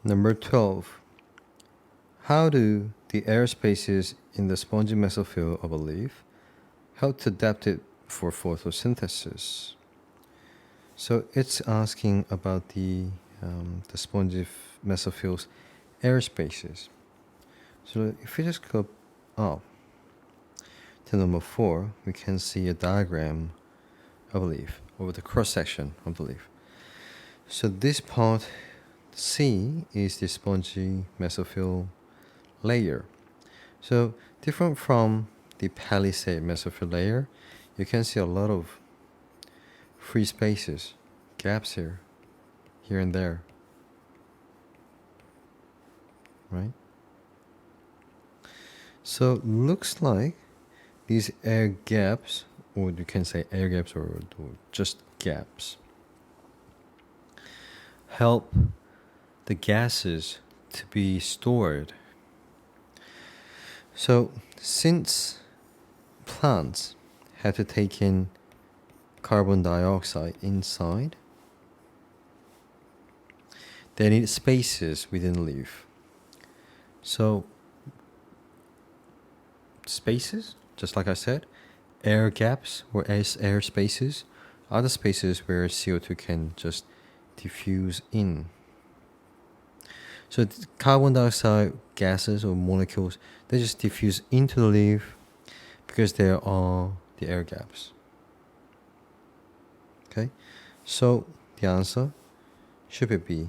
Number 12. How do the air spaces in the spongy mesophyll of a leaf help to adapt it for photosynthesis? So it's asking about the spongy mesophylls air spaces. So if we just go up to number 4, we can see a diagram of a leaf, or the cross section of the leaf. So this part C is the spongy mesophyll layer. So different from the palisade mesophyll layer, you can see a lot of free spaces, gaps here and there, right? So looks like these air gaps, or you can say air gaps or just gaps, help the gases to be stored. So since plants had to take in carbon dioxide inside, they need spaces within the leaf. So spaces, just like I said, air gaps or air spaces are the spaces where CO2 can just diffuse in. So carbon dioxide gases or molecules, they just diffuse into the leaf because there are the air gaps. Okay, so the answer should be B.